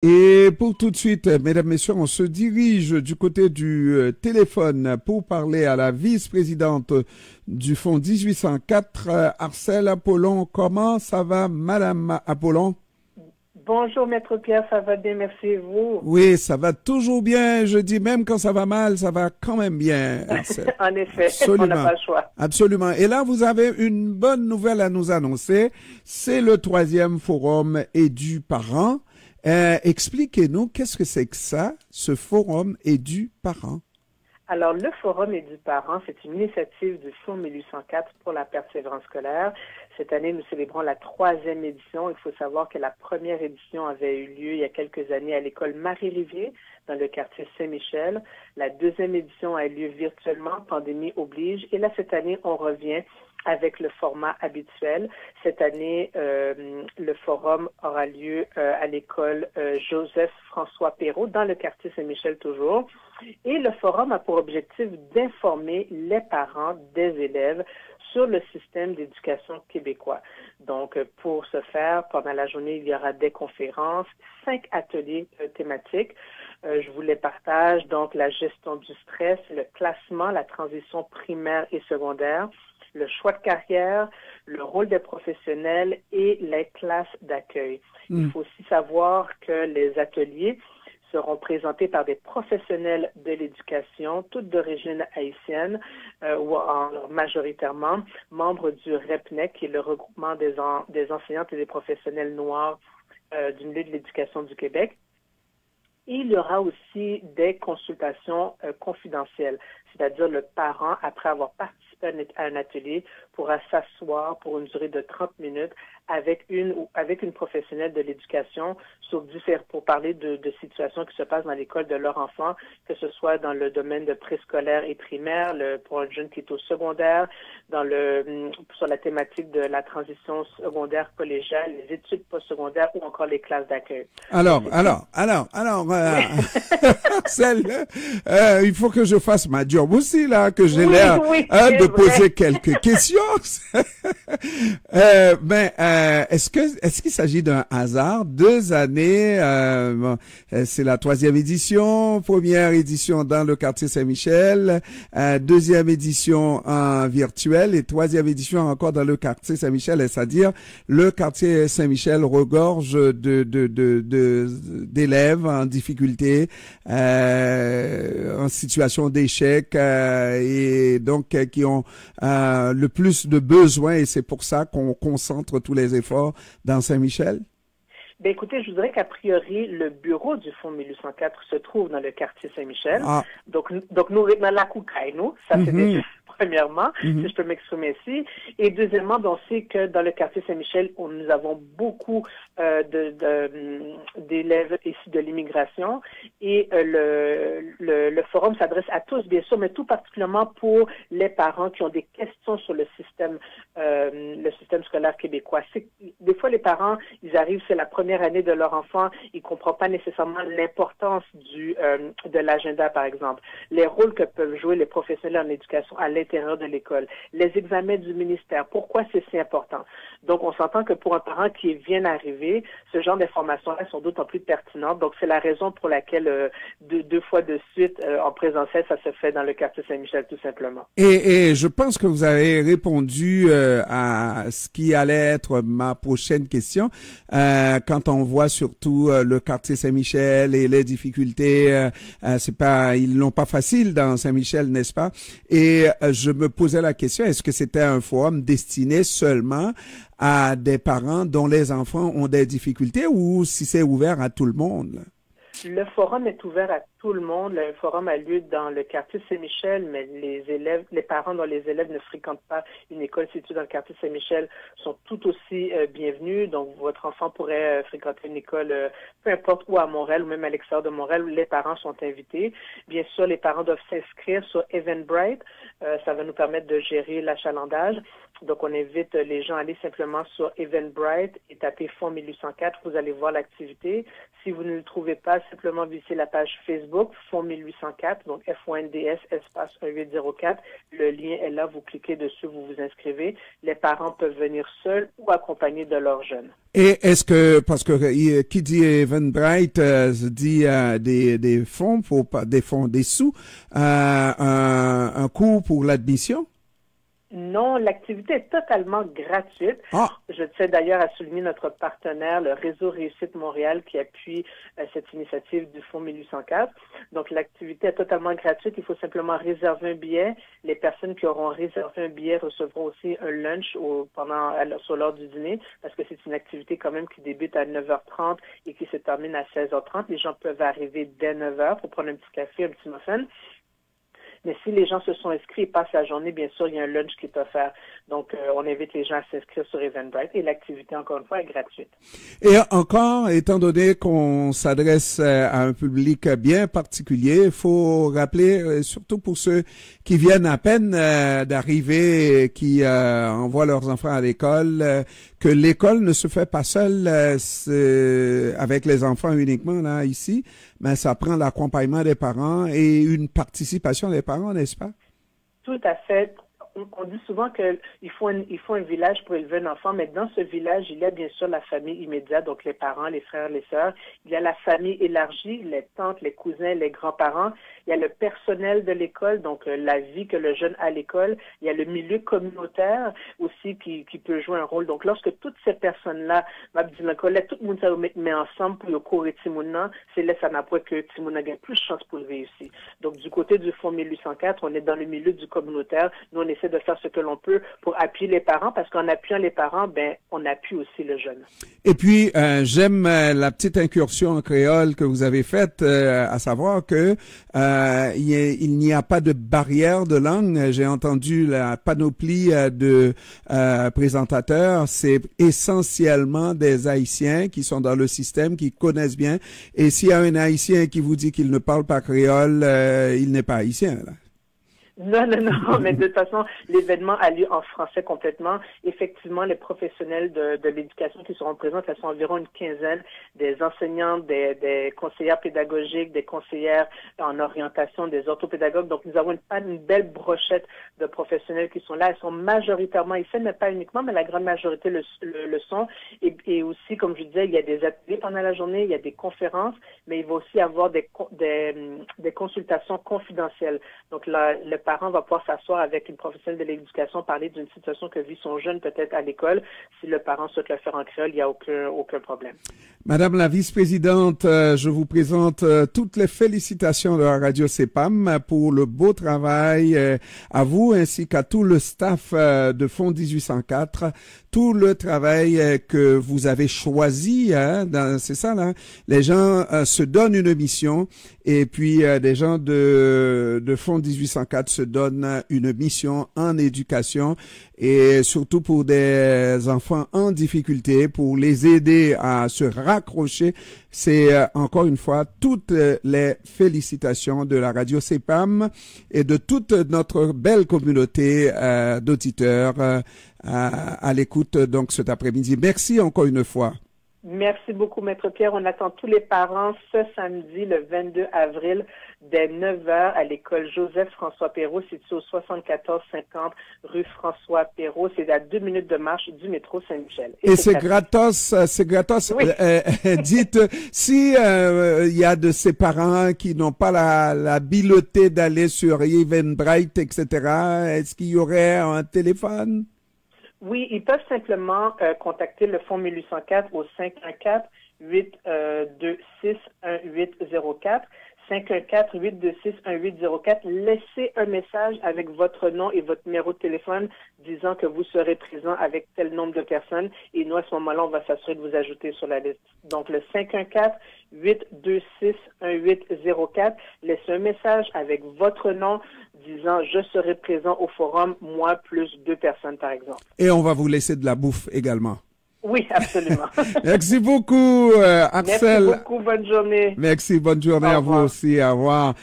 Et pour tout de suite, mesdames, messieurs, on se dirige du côté du téléphone pour parler à la vice-présidente du Fonds 1804, Arcelle Apollon. Comment ça va, Madame Apollon? Bonjour, Maître Pierre, ça va bien, merci et vous. Oui, ça va toujours bien. Je dis même quand ça va mal, ça va quand même bien, Arcelle. En effet, on n'a Absolument. pas le choix. Absolument. Et là, vous avez une bonne nouvelle à nous annoncer. C'est le troisième forum édu-parents. Expliquez-nous, qu'est-ce que c'est que ça, ce forum édu-parents? Alors, le Forum édu-parents, c'est une initiative du Fonds 1804 pour la persévérance scolaire. Cette année, nous célébrons la troisième édition. Il faut savoir que la première édition avait eu lieu il y a quelques années à l'école Marie-Rivier, dans le quartier Saint-Michel. La deuxième édition a eu lieu virtuellement, pandémie oblige. Et là, cette année, on revient avec le format habituel. Cette année, le forum aura lieu à l'école Joseph-François Perrault, dans le quartier Saint-Michel toujours. Et le forum a pour objectif d'informer les parents des élèves sur le système d'éducation québécois. Donc, pour ce faire, pendant la journée, il y aura des conférences, 5 ateliers thématiques. Je vous les partage. Donc, la gestion du stress, le classement, la transition primaire et secondaire, le choix de carrière, le rôle des professionnels et les classes d'accueil. Il faut aussi savoir que les ateliers seront présentés par des professionnels de l'éducation, toutes d'origine haïtienne ou majoritairement membres du REPNEC, qui est le regroupement des enseignantes et des professionnels noirs du milieu de l'éducation du Québec. Et il y aura aussi des consultations confidentielles, c'est-à-dire le parent, après avoir participé à un atelier, pourra s'asseoir pour une durée de 30 minutes avec une professionnelle de l'éducation pour parler de situations qui se passent dans l'école de leur enfant, que ce soit dans le domaine de préscolaire et primaire, pour un jeune qui est au secondaire, sur la thématique de la transition secondaire collégiale, les études postsecondaires ou encore les classes d'accueil. Alors, Celle, il faut que je fasse ma job aussi, là, que j'ai l'air de poser quelques questions. Est-ce qu'il s'agit d'un hasard? 2 années, c'est la troisième édition, première édition dans le quartier Saint-Michel, deuxième édition en virtuel et troisième édition encore dans le quartier Saint-Michel, c'est-à-dire le quartier Saint-Michel regorge d'élèves en difficulté, en situation d'échec et donc qui ont le plus de besoins et c'est pour ça qu'on concentre tous les efforts dans Saint-Michel? Ben écoutez, je vous dirais qu'a priori, le bureau du Fonds 1804 se trouve dans le quartier Saint-Michel. Ah. Donc nous, dans la Koukaï, nous, ça c'est déjà premièrement, si je peux m'exprimer ici. Et deuxièmement, on sait que dans le quartier Saint-Michel, nous avons beaucoup d'élèves issus de l'immigration et le forum s'adresse à tous, bien sûr, mais tout particulièrement pour les parents qui ont des questions sur le système scolaire québécois. Des fois, les parents, ils arrivent, c'est la première année de leur enfant, ils ne comprennent pas nécessairement l'importance de l'agenda, par exemple, les rôles que peuvent jouer les professionnels en éducation à l'intérieur de l'école, les examens du ministère, pourquoi c'est si important. Donc, on s'entend que pour un parent qui vient d'arriver, ce genre d'informations-là sont d'autant plus pertinentes. Donc, c'est la raison pour laquelle 2 fois de suite, en présentiel, ça se fait dans le quartier Saint-Michel, tout simplement. Et je pense que vous avez répondu à ce qui allait être ma prochaine question. Quand on voit surtout le quartier Saint-Michel et les difficultés, ils l'ont pas facile dans Saint-Michel, n'est-ce pas? Et je me posais la question, est-ce que c'était un forum destiné seulement à des parents dont les enfants ont des difficultés ou si c'est ouvert à tout le monde? Le forum est ouvert à tout le monde. Le forum a lieu dans le quartier Saint-Michel, mais les parents dont les élèves ne fréquentent pas une école située dans le quartier Saint-Michel sont tout aussi bienvenus. Donc, votre enfant pourrait fréquenter une école, peu importe où à Montréal ou même à l'extérieur de Montréal, où les parents sont invités. Bien sûr, les parents doivent s'inscrire sur Eventbrite. Ça va nous permettre de gérer l'achalandage. Donc, on invite les gens à aller simplement sur Eventbrite et taper Fonds 1804. Vous allez voir l'activité. Si vous ne le trouvez pas, simplement visitez la page Facebook Fonds 1804, donc FONDS espace 1804. Le lien est là. Vous cliquez dessus, vous vous inscrivez. Les parents peuvent venir seuls ou accompagnés de leurs jeunes. Et est-ce que, parce que qui dit Eventbrite dit des fonds, des sous, un coût pour l'admission? Non, l'activité est totalement gratuite. Ah. Je tiens d'ailleurs à souligner notre partenaire, le Réseau Réussite Montréal, qui appuie cette initiative du Fonds 1804. Donc, l'activité est totalement gratuite. Il faut simplement réserver un billet. Les personnes qui auront réservé un billet recevront aussi un lunch sur l'heure du dîner, parce que c'est une activité quand même qui débute à 9h30 et qui se termine à 16h30. Les gens peuvent arriver dès 9h pour prendre un petit café, un petit muffin. Mais si les gens se sont inscrits et passent la journée, bien sûr, il y a un lunch qui est offert. Donc, on invite les gens à s'inscrire sur Eventbrite et l'activité, encore une fois, est gratuite. Et encore, étant donné qu'on s'adresse à un public bien particulier, il faut rappeler, surtout pour ceux qui viennent à peine d'arriver et qui envoient leurs enfants à l'école, que l'école ne se fait pas seule avec les enfants uniquement là ici, mais ça prend l'accompagnement des parents et une participation des parents, n'est-ce pas? Tout à fait. On dit souvent qu'il faut un village pour élever un enfant, mais dans ce village, il y a bien sûr la famille immédiate, donc les parents, les frères, les sœurs. Il y a la famille élargie, les tantes, les cousins, les grands-parents. Il y a le personnel de l'école, donc la vie que le jeune a à l'école. Il y a le milieu communautaire aussi qui peut jouer un rôle. Donc, lorsque toutes ces personnes-là, tout le monde se met ensemble pour le cours et Timouna, c'est là ça n'a pas que Timouna gagne plus de chance pour le réussir. Donc, du côté du Fonds 1804, on est dans le milieu du communautaire. Nous, on essaie de faire ce que l'on peut pour appuyer les parents, parce qu'en appuyant les parents, on appuie aussi le jeune. Et puis, j'aime la petite incursion en créole que vous avez faite, à savoir que il n'y a pas de barrière de langue. J'ai entendu la panoplie de présentateurs. C'est essentiellement des Haïtiens qui sont dans le système, qui connaissent bien. Et s'il y a un Haïtien qui vous dit qu'il ne parle pas créole, il n'est pas haïtien, là. Non, mais de toute façon, l'événement a lieu en français complètement. Effectivement, les professionnels de l'éducation qui seront présents, ce sont environ une quinzaine, des enseignants, des conseillères pédagogiques, des conseillères en orientation, des orthopédagogues. Donc, nous avons une belle brochette de professionnels qui sont là. Ils sont majoritairement ici, mais pas uniquement, mais la grande majorité le sont. Et aussi, comme je disais, il y a des ateliers pendant la journée, il y a des conférences, mais il va aussi avoir des consultations confidentielles. Donc, le parent va pouvoir s'asseoir avec une professionnelle de l'éducation, parler d'une situation que vit son jeune peut-être à l'école. Si le parent souhaite le faire en créole, il n'y a aucun problème. Madame la vice-présidente, je vous présente toutes les félicitations de la radio CEPAM pour le beau travail à vous ainsi qu'à tout le staff de Fonds 1804, tout le travail que vous avez choisi, c'est ça là. Les gens se donnent une mission et puis des gens de Fonds 1804 se donnent une mission en éducation et surtout pour des enfants en difficulté, pour les aider à se raccrocher. C'est encore une fois toutes les félicitations de la radio CEPAM et de toute notre belle communauté d'auditeurs à l'écoute donc cet après-midi. Merci encore une fois. Merci beaucoup, Maître Pierre. On attend tous les parents ce samedi, le 22 avril, dès 9h à l'école Joseph-François Perrault, située au 7450 rue François Perrault. C'est à 2 minutes de marche du métro Saint-Michel. Et c'est gratos, c'est gratos. Oui. Dites, si il y a de ces parents qui n'ont pas l'habileté d'aller sur Eventbrite, etc., est-ce qu'il y aurait un téléphone? Oui, ils peuvent simplement contacter le Fonds 1804 au 514-826-1804. 514-826-1804. Laissez un message avec votre nom et votre numéro de téléphone disant que vous serez présent avec tel nombre de personnes. Et nous, à ce moment-là, on va s'assurer de vous ajouter sur la liste. Donc, le 514-826-1804. Laissez un message avec votre nom disant « Je serai présent au forum, moi plus 2 personnes, par exemple. » Et on va vous laisser de la bouffe également. Oui, absolument. Merci beaucoup, Axel. Merci beaucoup, bonne journée. Merci, bonne journée à vous aussi. Au revoir.